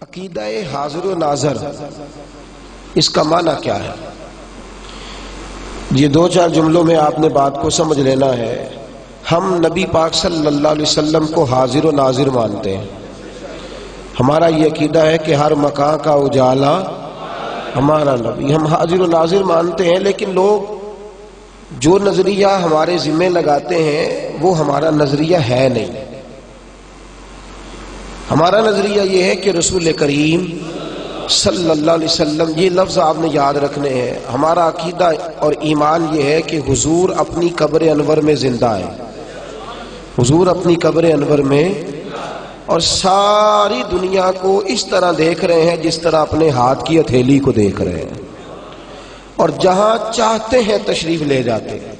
عقیدہ حاضر و ناظر اس کا معنی کیا ہے؟ یہ دو چار جملوں میں آپ نے بات کو سمجھ لینا ہے۔ ہم نبی پاک صلی اللہ علیہ وسلم کو حاضر و ناظر مانتے ہیں۔ ہمارا یہ عقیدہ ہے کہ ہر مکان کا اجالا ہمارا نبی، ہم حاضر و ناظر مانتے ہیں، لیکن لوگ جو نظریہ ہمارے ذمہ لگاتے ہیں وہ ہمارا نظریہ ہے نہیں۔ ہمارا نظریہ یہ ہے کہ رسول کریم صلی اللہ علیہ وسلم، یہ لفظ آپ نے یاد رکھنے ہیں۔ ہمارا عقیدہ اور ایمان یہ ہے کہ حضور اپنی قبر انور میں زندہ ہے، حضور اپنی قبر انور میں، اور ساری دنیا کو اس طرح دیکھ رہے ہیں جس طرح اپنے ہاتھ کی ہتھیلی کو دیکھ رہے ہیں، اور جہاں چاہتے ہیں تشریف لے جاتے ہیں،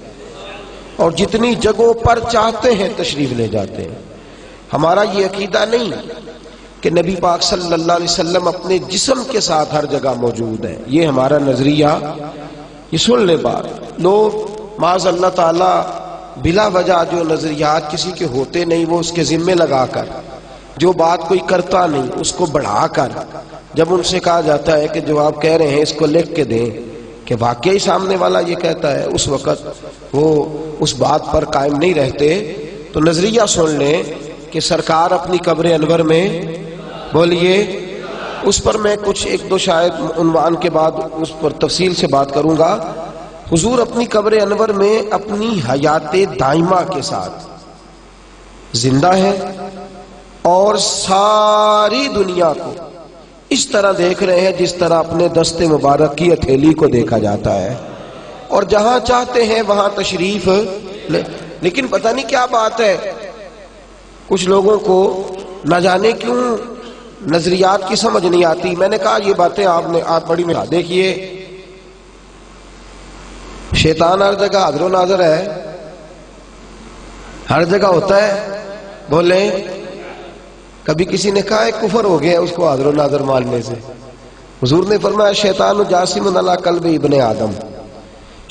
اور جتنی جگہوں پر چاہتے ہیں تشریف لے جاتے ہیں۔ ہمارا یہ عقیدہ نہیں کہ نبی پاک صلی اللہ علیہ وسلم اپنے جسم کے ساتھ ہر جگہ موجود ہے، یہ ہمارا نظریہ۔ یہ سن لے بات، لوگ معاذ اللہ تعالی بلا وجہ جو نظریات کسی کے ہوتے نہیں وہ اس کے ذمے لگا کر، جو بات کوئی کرتا نہیں اس کو بڑھا کر، جب ان سے کہا جاتا ہے کہ جو آپ کہہ رہے ہیں اس کو لکھ کے دیں کہ واقعی سامنے والا یہ کہتا ہے، اس وقت وہ اس بات پر قائم نہیں رہتے۔ تو نظریہ سن لیں کہ سرکار اپنی قبر انور میں، بولیے، اس پر میں کچھ ایک دو شاید عنوان کے بعد اس پر تفصیل سے بات کروں گا۔ حضور اپنی قبر انور میں اپنی حیات دائمہ کے ساتھ زندہ ہے، اور ساری دنیا کو اس طرح دیکھ رہے ہیں جس طرح اپنے دست مبارک کی ہتھیلی کو دیکھا جاتا ہے، اور جہاں چاہتے ہیں وہاں تشریف لے۔ لیکن پتہ نہیں کیا بات ہے، کچھ لوگوں کو نہ جانے کیوں نظریات کی سمجھ نہیں آتی۔ میں نے کہا یہ باتیں آپ بڑی میں دیکھیے، شیطان ہر جگہ حاضر و ناظر ہے، ہر جگہ ہوتا ہے، بولیں۔ کبھی کسی نے کہا ہے کفر ہو گیا اس کو حاضر و ناظر ماننے سے۔ حضور نے فرمایا شیطان جاسم علی قلب ابن آدم،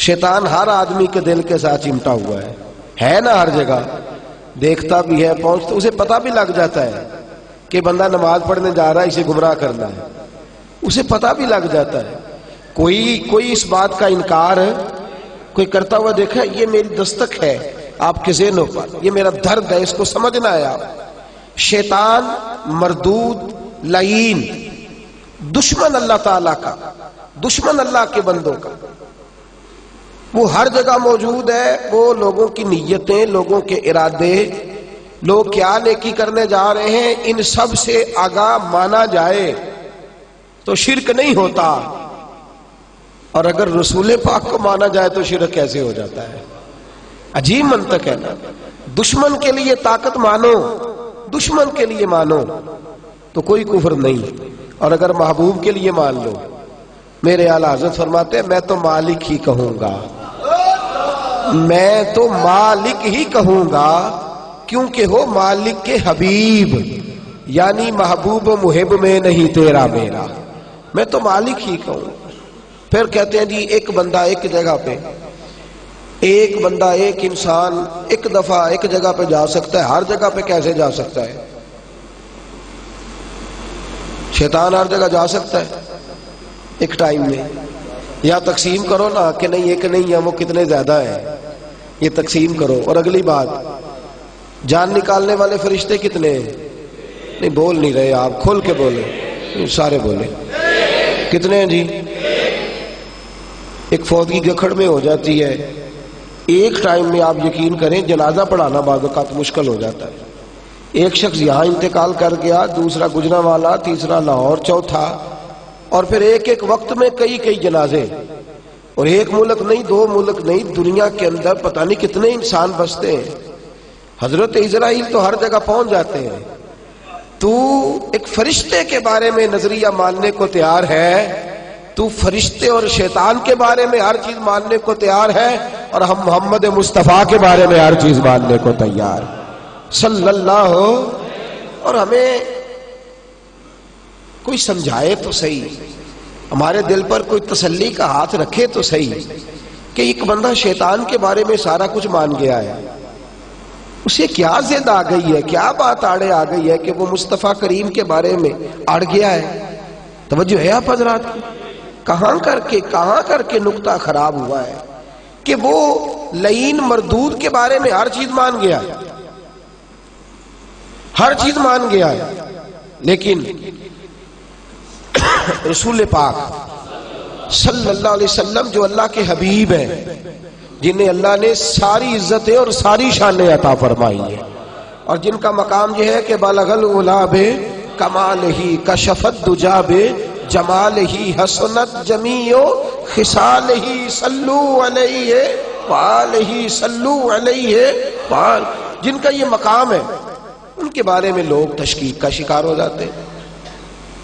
شیطان ہر آدمی کے دل کے ساتھ چمٹا ہوا ہے نا، ہر جگہ دیکھتا بھی ہے، پہنچتا، اسے پتہ بھی لگ جاتا ہے کہ بندہ نماز پڑھنے جا رہا ہے، اسے گمراہ کرنا ہے، اسے پتہ بھی لگ جاتا ہے۔ کوئی اس بات کا انکار کوئی کرتا ہوا دیکھا، یہ میری دستک ہے آپ کے ذہنوں پر، یہ میرا درد ہے، اس کو سمجھنا ہے آپ۔ شیطان مردود، لعین، دشمن اللہ تعالیٰ کا، دشمن اللہ کے بندوں کا، وہ ہر جگہ موجود ہے۔ وہ لوگوں کی نیتیں، لوگوں کے ارادے، لوگ کیا نیکی کرنے جا رہے ہیں، ان سب سے آگاہ مانا جائے تو شرک نہیں ہوتا، اور اگر رسول پاک کو مانا جائے تو شرک کیسے ہو جاتا ہے؟ عجیب منطق ہے نا۔ دشمن کے لیے طاقت مانو، دشمن کے لیے مانو تو کوئی کفر نہیں، اور اگر محبوب کے لیے مان لو، میرے اعلیٰ حضرت فرماتے ہیں میں تو مالک ہی کہوں گا، میں تو مالک ہی کہوں گا، کیونکہ ہو مالک کے حبیب، یعنی محبوب و محب میں نہیں تیرا میرا، میں تو مالک ہی کہوں۔ پھر کہتے ہیں جی ایک بندہ ایک جگہ پہ، ایک بندہ ایک انسان ایک دفعہ ایک جگہ پہ جا سکتا ہے، ہر جگہ پہ کیسے جا سکتا ہے؟ شیطان ہر جگہ جا سکتا ہے ایک ٹائم میں؟ یا تقسیم کرو نا کہ نہیں ایک نہیں ہے، وہ کتنے زیادہ ہیں، یہ تقسیم کرو۔ اور اگلی بات، جان نکالنے والے فرشتے کتنے ہیں؟ نہیں بول نہیں رہے آپ، کھول کے بولے، سارے بولے، کتنے ہیں جی؟ ایک فوت کی گکھڑ میں ہو جاتی ہے، ایک ٹائم میں آپ یقین کریں جنازہ پڑھانا بعض اوقات مشکل ہو جاتا ہے۔ ایک شخص یہاں انتقال کر گیا، دوسرا گجرانوالہ، تیسرا لاہور، چوتھا، اور پھر ایک وقت میں کئی جنازے، اور ایک ملک نہیں، دو ملک نہیں، دنیا کے اندر پتہ نہیں کتنے انسان بستے ہیں۔ حضرت اسرائیل تو ہر جگہ پہنچ جاتے ہیں، تو ایک فرشتے کے بارے میں نظریہ ماننے کو تیار ہے، تو فرشتے اور شیطان کے بارے میں ہر چیز ماننے کو تیار ہے، اور ہم محمد مصطفیٰ کے بارے میں ہر چیز ماننے کو تیار صلی اللہ ہو۔ اور ہمیں کوئی سمجھائے تو صحیح، ہمارے دل پر کوئی تسلی کا ہاتھ رکھے تو صحیح، کہ ایک بندہ شیطان کے بارے میں سارا کچھ مان گیا ہے، اسے کیا زد آ گئی ہے، کیا بات آڑے آ گئی ہے کہ وہ مصطفیٰ کریم کے بارے میں اڑ گیا ہے؟ توجہ ہے آپ حضرات کی؟ کہاں کر کے نقطہ خراب ہوا ہے کہ وہ لعین مردود کے بارے میں ہر چیز مان گیا ہے، ہر چیز مان گیا ہے، لیکن رسول پاک صلی اللہ علیہ وسلم جو اللہ کے حبیب ہیں، جنہیں اللہ نے ساری عزتیں اور ساری شانیں عطا فرمائی ہیں، اور جن کا مقام یہ ہے کہ بالغ العلا بکمالہ کشف الدجی بجمالہ حسنت جمیع خصالہ صلو علیہ وآلہ صلو علیہ وآلہ، جن کا یہ مقام ہے ان کے بارے میں لوگ تشکیک کا شکار ہو جاتے ہیں،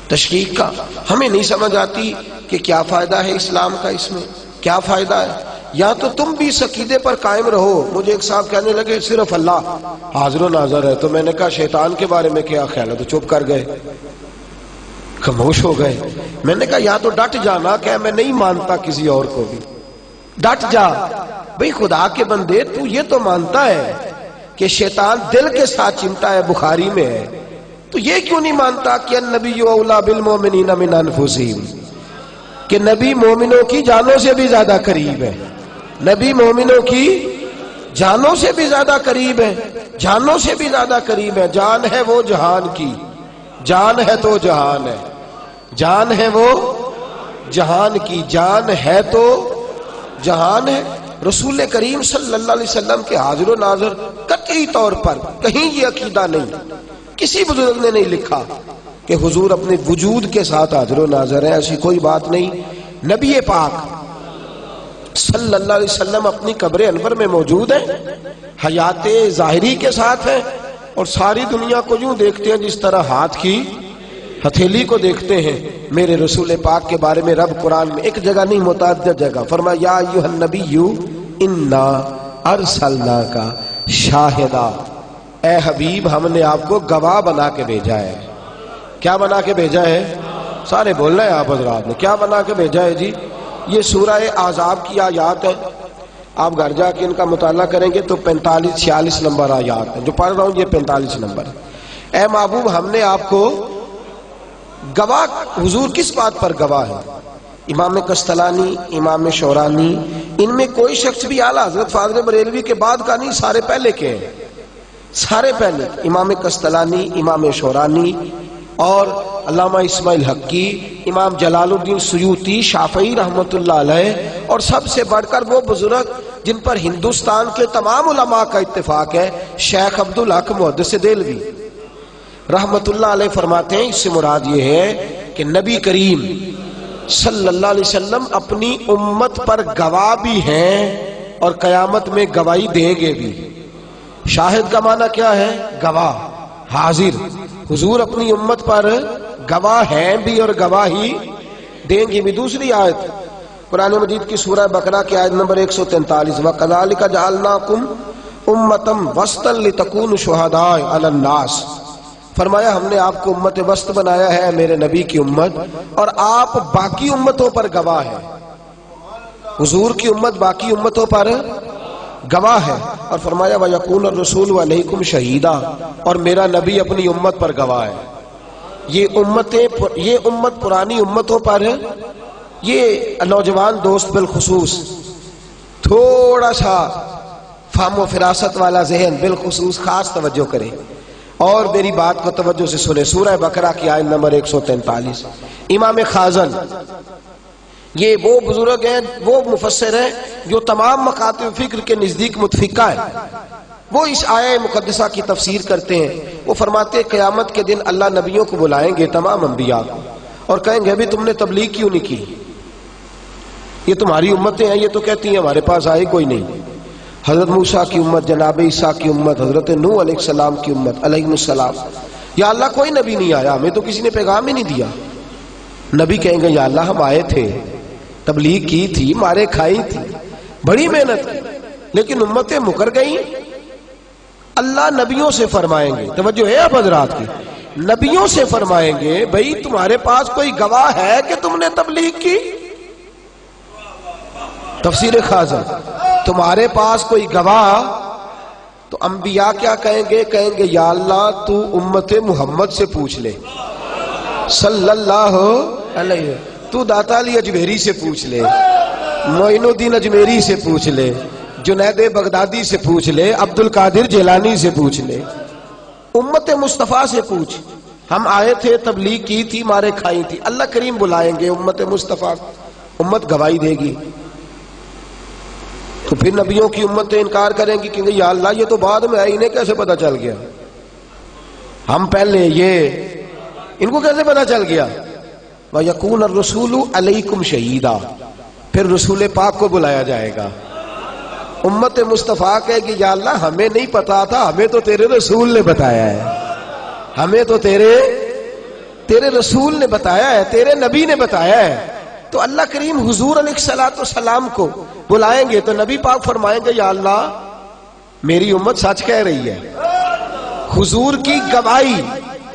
تشکیک کا۔ ہمیں نہیں سمجھ آتی کہ کیا فائدہ ہے اسلام کا، اس میں کیا فائدہ ہے؟ یا تو تم بھی اس عقیدے پر قائم رہو۔ مجھے ایک صاحب کہنے لگے صرف اللہ حاضر و ناظر ہے، تو میں نے کہا شیطان کے بارے میں کیا خیال ہے؟ تو چپ کر گئے، خاموش ہو گئے۔ میں نے کہا یا تو ڈٹ جانا کہ میں نہیں مانتا کسی اور کو بھی، ڈٹ جا بھئی، خدا کے بندے تو یہ تو مانتا ہے کہ شیطان دل کے ساتھ چمٹا ہے، بخاری میں ہے، تو یہ کیوں نہیں مانتا کہ النبی اولی بالمؤمنین من انفسہم، کہ نبی مومنوں کی جانوں سے بھی زیادہ قریب ہے، نبی مومنوں کی جانوں سے بھی زیادہ قریب ہے، جانوں سے بھی زیادہ قریب ہے۔ جان ہے وہ جہان کی، جان ہے تو جہان ہے، جان ہے وہ جہان کی، جان ہے تو جہان ہے۔ رسول کریم صلی اللہ علیہ وسلم کے حاضر و ناظر قطعی طور پر کہیں یہ عقیدہ نہیں، کسی بزرگ نے نہیں لکھا کہ حضور اپنے وجود کے ساتھ حاضر و ناظر ہے، ایسی کوئی بات نہیں۔ نبی پاک صلی اللہ علیہ وسلم اپنی قبر انور میں موجود ہیں، حیات ظاہری کے ساتھ ہیں، اور ساری دنیا کو یوں دیکھتے ہیں جس طرح ہاتھ کی ہتھیلی کو دیکھتے ہیں۔ میرے رسول پاک کے بارے میں رب قرآن میں ایک جگہ نہیں متعدد جگہ فرمایا یا ایھا النبی انا ارسلناک شاہدا، اے حبیب ہم نے آپ کو گواہ بنا کے بھیجا ہے۔ کیا بنا کے بھیجا ہے؟ سارے بولنا ہے آپ حضرات نے، کیا بنا کے بھیجا ہے جی؟ یہ سورہ احزاب کی آیات ہے، آپ گھر جا کے ان کا مطالعہ کریں گے تو 45-46 نمبر آیات ہیں، جو پڑھ رہا ہوں یہ 45 نمبر ہے۔ اے محبوب ہم نے آپ کو گواہ، حضور کس بات پر گواہ ہے؟ امام قسطلانی، امام شورانی، ان میں کوئی شخص بھی اعلیٰ حضرت فاضل بریلوی کے بعد کا نہیں، سارے پہلے کے ہیں، سارے پہلے، امام قسطلانی، امام شورانی اور علامہ اسماعیل حقی، امام جلال الدین سیوطی، شافعی رحمۃ اللہ علیہ، اور سب سے بڑھ کر وہ بزرگ جن پر ہندوستان کے تمام علماء کا اتفاق ہے، شیخ عبدالحق محدث دہلوی رحمۃ اللہ علیہ فرماتے ہیں اس سے مراد یہ ہے کہ نبی کریم صلی اللہ علیہ وسلم اپنی امت پر گواہ بھی ہیں اور قیامت میں گواہی دیں گے بھی۔ شاہد کا معنی کیا ہے؟ گواہ، حاضر۔ حضور اپنی امت پر گواہ ہیں بھی اور گواہی دیں گے بھی۔ دوسری آیت قرآن مجید کی سورہ بقرہ کی آیت نمبر 143، وَكَذَلِكَ جَعَلْنَاكُمْ أُمَّةً وَسْطًا لِتَكُونُوا شُهَدَاءَ عَلَى النَّاسِ، فرمایا ہم نے آپ کو امت وسط بنایا ہے، میرے نبی کی امت، اور آپ باقی امتوں پر گواہ ہیں۔ حضور کی امت باقی امتوں پر گواہ ہے، اور فرمایا وَيَكُونَ الرَّسُولُ عَلَيْكُمْ شَهِيدًا، اور میرا نبی اپنی امت پر گواہ ہے۔ یہ امت پرانی امتوں پر ہے۔ یہ نوجوان دوست بالخصوص تھوڑا سا فہم و فراست والا ذہن بالخصوص خاص توجہ کرے اور میری بات کو توجہ سے سنے۔ سورہ بقرہ کی آیت نمبر 143، امام خازن، یہ وہ بزرگ ہیں، وہ مفسر ہیں جو تمام مکاتب فکر کے نزدیک متفقہ ہیں۔ وہ اس آیہ مقدسہ کی تفسیر کرتے ہیں۔ وہ فرماتے ہیں قیامت کے دن اللہ نبیوں کو بلائیں گے، تمام انبیاء کو، اور کہیں گے ابھی تم نے تبلیغ کیوں نہیں کی؟ یہ تمہاری امتیں ہیں، یہ تو کہتی ہیں ہمارے پاس آئے کوئی نہیں۔ حضرت موسیٰ کی امت، جناب عیسیٰ کی امت، حضرت نوح علیہ السلام کی امت علیہ السلام، یا اللہ کوئی نبی نہیں آیا، ہمیں تو کسی نے پیغام ہی نہیں دیا۔ نبی کہیں گے یا اللہ ہم آئے تھے، تبلیغ کی تھی، مارے کھائی تھی، بڑی محنت کی، لیکن امتیں مکر گئیں۔ اللہ نبیوں سے فرمائیں گے، توجہ ہے اب حضرات کی، نبیوں سے فرمائیں گے بھئی تمہارے پاس کوئی گواہ ہے کہ تم نے تبلیغ کی؟ تفسیر خازن، تمہارے پاس کوئی گواہ تو انبیاء کیا کہیں گے؟ کہیں گے یا اللہ تو امت محمد سے پوچھ لے صلی اللہ علیہ، تو داتا علی اجمیری سے پوچھ لے، معین الدین اجمیری سے پوچھ لے، جنید بغدادی سے پوچھ لے، عبد القادر جیلانی سے پوچھ لے، امت مصطفیٰ سے پوچھ۔ ہم آئے تھے، تبلیغ کی تھی، مارے کھائی تھی، اللہ کریم بلائیں گے امت مصطفیٰ، امت گواہی دے گی۔ تو پھر نبیوں کی امتیں انکار کریں گی کہ یا اللہ یہ تو بعد میں آئی، انہیں کیسے پتا چل گیا؟ ہم پہلے، یہ ان کو کیسے پتا چل گیا؟ وَيَكُونَ الرَّسُولُ عَلَيْكُمْ شَهِيدًا، پھر رسول پاک کو بلایا جائے گا۔ امت مصطفیٰ کہے گی یا اللہ ہمیں نہیں پتا تھا، ہمیں تو تیرے رسول نے بتایا ہے، ہمیں تو تیرے رسول نے بتایا ہے، تیرے نبی نے بتایا ہے۔ تو اللہ کریم حضور علیہ الصلوۃ والسلام کو بلائیں گے تو نبی پاک فرمائیں گے یا اللہ میری امت سچ کہہ رہی ہے۔ حضور کی گواہی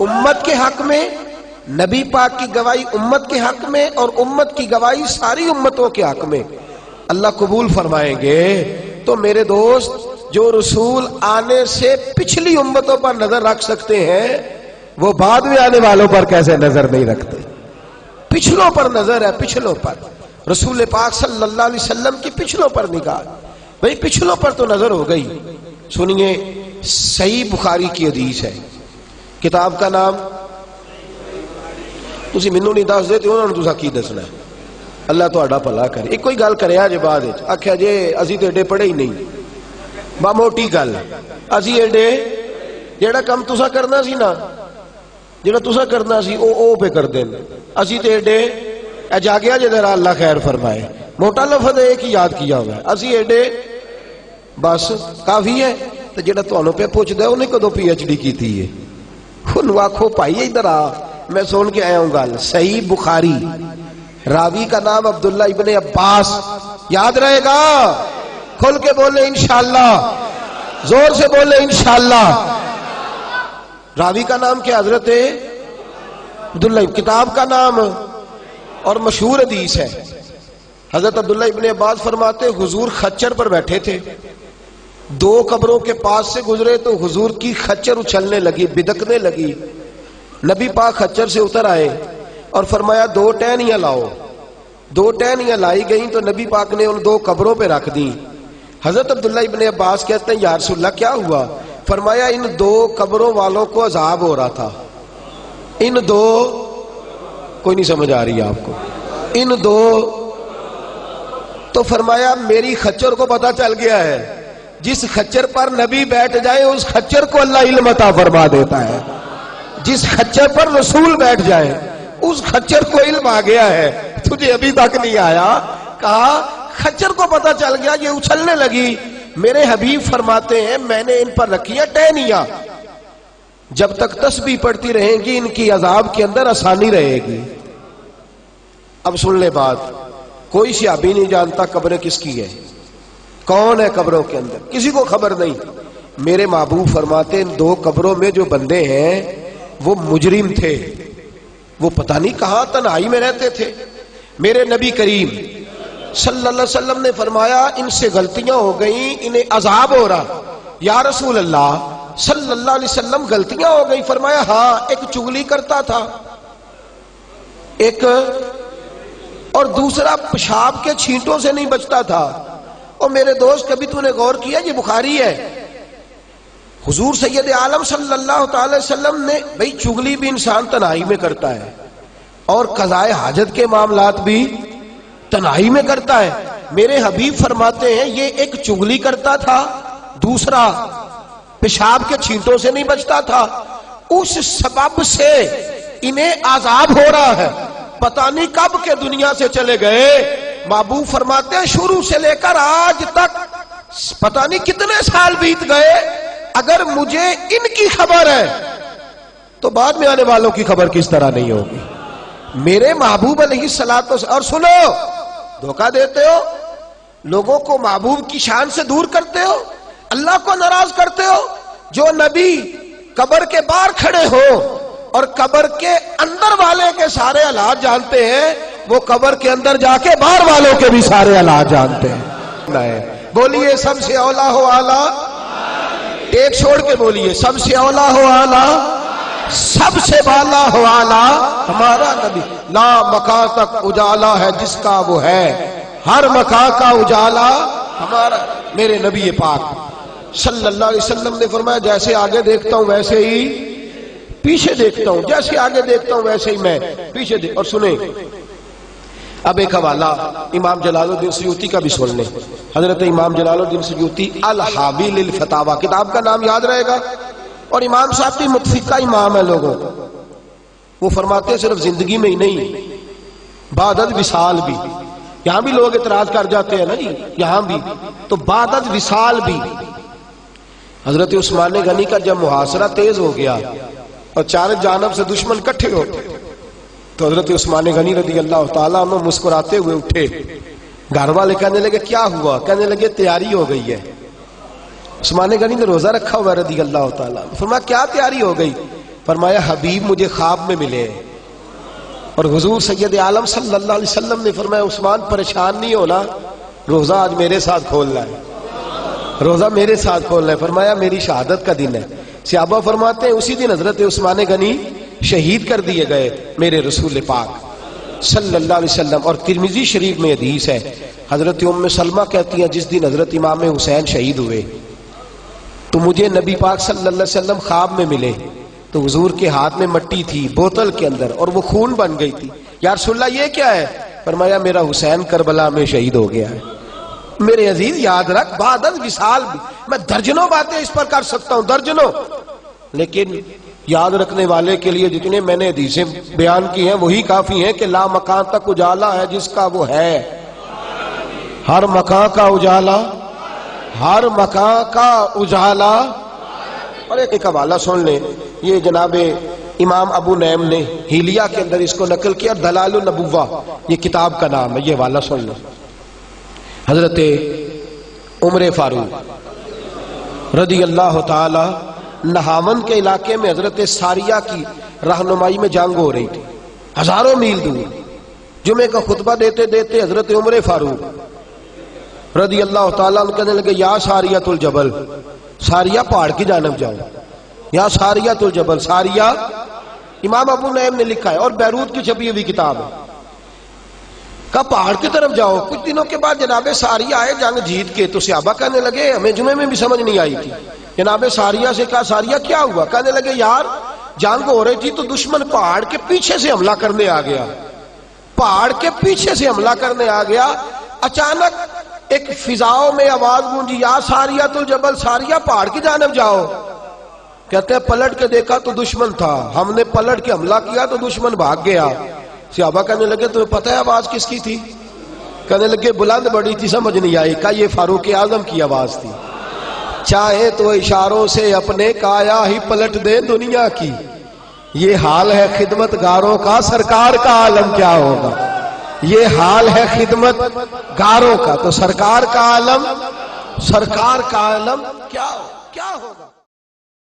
امت کے حق میں، نبی پاک کی گواہی امت کے حق میں، اور امت کی گواہی ساری امتوں کے حق میں اللہ قبول فرمائیں گے۔ تو میرے دوست، جو رسول آنے سے پچھلی امتوں پر نظر رکھ سکتے ہیں وہ بعد میں آنے والوں پر کیسے نظر نہیں رکھتے؟ پچھلوں پر نظر ہے، پچھلوں پر، رسول پاک صلی اللہ علیہ وسلم کی پچھلوں پر نگاہ، بھئی پچھلوں پر تو نظر ہو گئی۔ سنیے، صحیح بخاری کی حدیث ہے، کتاب کا نام تسی مینوں نہیں دس دے تے انہاں نوں تساں کی دسنا ہے؟ اللہ تہاڈا بھلا کرے۔ ایک کوئی گل کریا جے بعد وچ آکھیا جے اسی تے ایڈے پڑھے ہی نہیں، با موٹی گل، اسی ایڈے جیڑا کم تساں کرنا سی نا، جیڑا تساں کرنا سی او پہ کر دین، اسی تے ایڈے اے جاگیا جے ذرا اللہ خیر فرمائے، موٹا لفظ ایک ہی یاد کیا ہوا ہے، اسی ایڈے بس کافی ہے۔ تے جیڑا تانوں پہ پوچھدا ہے انہیں کدوں پی ایچ ڈی کیتی ہے؟ انہوں آکھو بھائی ادھر آ، میں سن کے آیا ہوں گل۔ صحیح بخاری، راوی کا نام عبداللہ ابن عباس، یاد رہے گا؟ کھل کے بولے انشاءاللہ، زور سے بولے انشاءاللہ۔ راوی کا نام کیا؟ حضرت عبداللہ، کتاب کا نام اور مشہور حدیث ہے۔ حضرت عبداللہ ابن عباس فرماتے حضور خچر پر بیٹھے تھے، دو قبروں کے پاس سے گزرے تو حضور کی خچر اچھلنے لگی، بدکنے لگی۔ نبی پاک خچر سے اتر آئے اور فرمایا دو ٹہنیاں لاؤ۔ دو ٹہنیاں لائی گئیں تو نبی پاک نے ان دو قبروں پہ رکھ دیں۔ حضرت عبداللہ ابن عباس کہتے ہیں یا رسول اللہ کیا ہوا؟ فرمایا ان دو قبروں والوں کو عذاب ہو رہا تھا، ان دو، کوئی نہیں سمجھ آ رہی ہے آپ کو، ان دو، تو فرمایا میری خچر کو پتا چل گیا ہے، جس خچر پر نبی بیٹھ جائے اس خچر کو اللہ علم عطا فرما دیتا ہے، جس خچر پر رسول بیٹھ جائے اس خچر کو علم آ گیا ہے، تجھے ابھی تک نہیں آیا؟ کہا خچر کو پتا چل گیا، یہ اچھلنے لگی۔ میرے حبیب فرماتے ہیں میں نے ان پر رکھیاں ٹہنیاں، جب تک تسبیح پڑھتی رہیں گی ان کی عذاب کے اندر آسانی رہے گی۔ اب سن لے بات، کوئی صحابی نہیں جانتا قبریں کس کی ہے، کون ہے قبروں کے اندر، کسی کو خبر نہیں۔ میرے محبوب فرماتے ان دو قبروں میں جو بندے ہیں وہ مجرم تھے، وہ پتہ نہیں کہاں تنہائی میں رہتے تھے۔ میرے نبی کریم صلی اللہ علیہ وسلم نے فرمایا ان سے غلطیاں ہو گئیں، انہیں عذاب ہو رہا۔ یا رسول اللہ صلی اللہ علیہ وسلم غلطیاں ہو گئی؟ فرمایا ہاں، ایک چغلی کرتا تھا، ایک اور دوسرا پیشاب کے چھینٹوں سے نہیں بچتا تھا۔ اور میرے دوست کبھی تو نے غور کیا، یہ بخاری ہے، حضور سید عالم صلی اللہ تعالی وسلم نے، بھئی چغلی بھی انسان تنہائی میں کرتا ہے اور قضاء حاجت کے معاملات بھی تنہائی میں کرتا ہے۔ میرے حبیب فرماتے ہیں یہ ایک چغلی کرتا تھا، دوسرا پیشاب کے چھینٹوں سے نہیں بچتا تھا، اس سبب سے انہیں عذاب ہو رہا ہے، پتہ نہیں کب کے دنیا سے چلے گئے۔ محبوب فرماتے ہیں شروع سے لے کر آج تک پتہ نہیں کتنے سال بیت گئے، اگر مجھے ان کی خبر ہے تو بعد میں آنے والوں کی خبر کس طرح نہیں ہوگی؟ میرے محبوب علیہ الصلوۃ والسلام، اور سنو، دھوکہ دیتے ہو، لوگوں کو محبوب کی شان سے دور کرتے ہو، اللہ کو ناراض کرتے ہو۔ جو نبی قبر کے باہر کھڑے ہو اور قبر کے اندر والے کے سارے حالات جانتے ہیں، وہ قبر کے اندر جا کے باہر والوں کے بھی سارے حالات جانتے ہیں۔ بولیے سب سے اولا ہو اعلیٰ، ایک چھوڑ کے بولیے، سب سے اولا ہو آلہ، سب سے بالا ہو آلہ ہمارا نبی، لا مکان تک اجالا ہے جس کا وہ ہے، ہر مکان کا اجالا ہمارا میرے نبی پاک صلی اللہ علیہ وسلم نے فرمایا جیسے آگے دیکھتا ہوں ویسے ہی پیچھے دیکھتا ہوں، جیسے آگے دیکھتا ہوں ویسے ہی میں پیچھے دیکھتا ہوں۔ اور سنیں اب ایک حوالہ امام جلال الدین سیوطی کا بھی سن لیں۔ حضرت امام جلال الدین سیوطی الحاوی للفتاوی کتاب کا نام یاد رہے گا، اور امام صاحب کی متفقہ امام ہے لوگوں، وہ فرماتے ہیں صرف زندگی میں ہی نہیں، بعد از وصال بھی، یہاں بھی لوگ اعتراض کر جاتے ہیں نا جی، یہاں بھی تو بعد از وصال بھی۔ حضرت عثمان غنی کا جب محاصرہ تیز ہو گیا اور چار جانب سے دشمن کٹھے ہوتے تو حضرت عثمان غنی رضی اللہ تعالیٰ عنہ مسکراتے ہوئے اٹھے، گھر والے کہنے لگے کیا ہوا؟ کہنے لگے تیاری ہو گئی ہے۔ عثمان غنی نے روزہ رکھا ہوا رضی اللہ تعالیٰ، فرمایا کیا تیاری ہو گئی؟ فرمایا حبیب مجھے خواب میں ملے، اور حضور سید عالم صلی اللہ علیہ وسلم نے فرمایا عثمان پریشان نہیں ہونا، روزہ آج میرے ساتھ کھولنا ہے، روزہ میرے ساتھ کھولنا ہے۔ فرمایا میری شہادت کا دن ہے۔ صحابہ فرماتے ہیں اسی دن حضرت عثمان غنی شہید کر دیے گئے میرے رسول پاک صلی اللہ علیہ وسلم۔ اور ترمذی شریف میں حدیث ہے، حضرت ام سلمہ کہتی ہیں جس دن حضرت امام حسین شہید ہوئے تو مجھے نبی پاک صلی اللہ علیہ وسلم خواب میں ملے، تو حضور کے ہاتھ میں مٹی تھی بوتل کے اندر اور وہ خون بن گئی تھی۔ یا رسول اللہ یہ کیا ہے؟ فرمایا میرا حسین کربلا میں شہید ہو گیا ہے۔ میرے عزیز یاد رکھ، بعد از وصال بھی، میں درجنوں باتیں اس پر کر سکتا ہوں، درجنوں، لیکن یاد رکھنے والے کے لیے جتنے میں نے حدیثیں بیان کی ہیں وہی کافی ہیں کہ لا مکان تک اجالا ہے جس کا وہ ہے، ہر مکان کا اجالا، ہر مکان کا اجالا۔ اور ایک حوالہ سن لیں، یہ جناب امام ابو نعیم نے ہیلیہ کے اندر اس کو نقل کیا، دلال النبوہ یہ کتاب کا نام ہے، یہ حوالہ سن لیں۔ حضرت عمر فاروق رضی اللہ تعالی نہاون کے علاقے میں حضرت ساریہ کی رہنمائی میں جنگ ہو رہی تھی، ہزاروں میل دور۔ جمعے کا خطبہ دیتے دیتے حضرت عمر فاروق رضی اللہ تعالیٰ عنہ کہنے لگے یا ساریۃ الجبل، ساریہ پہاڑ کی جانب جاؤ، یا ساریۃ الجبل، ساریہ امام ابو نعیم نے لکھا ہے اور بیروت کی چھپی ہوئی کتاب ہے، کہا پہاڑ کی طرف جاؤ۔ کچھ دنوں کے بعد جناب ساریہ آئے جنگ جیت کے، تو صحابہ کہنے لگے ہمیں جمعے میں بھی سمجھ نہیں آئی تھی، جناب ساریہ سے کہا ساریہ کیا ہوا؟ کہنے لگے یار جنگ ہو رہی تھی تو دشمن پہاڑ کے پیچھے سے حملہ کرنے آ گیا، پہاڑ کے پیچھے سے حملہ کرنے آ گیا، اچانک ایک فضاؤں میں آواز گونجی یا ساریۃ الجبل، ساریہ پہاڑ کی جانب جاؤ۔ کہتے ہیں پلٹ کے دیکھا تو دشمن تھا، ہم نے پلٹ کے حملہ کیا تو دشمن بھاگ گیا۔ صحابہ کہنے لگے تمہیں پتہ ہے آواز کس کی تھی؟ کہنے لگے بلند بڑی تھی، سمجھ نہیں آئی۔ کہا یہ فاروق اعظم کی آواز تھی، چاہے تو اشاروں سے اپنے کایا ہی پلٹ دے دنیا کی، یہ حال ہے خدمت گاروں کا، سرکار کا عالم کیا ہوگا؟ یہ حال ہے خدمت گاروں کا، تو سرکار کا عالم، سرکار کا عالم کیا ہوگا؟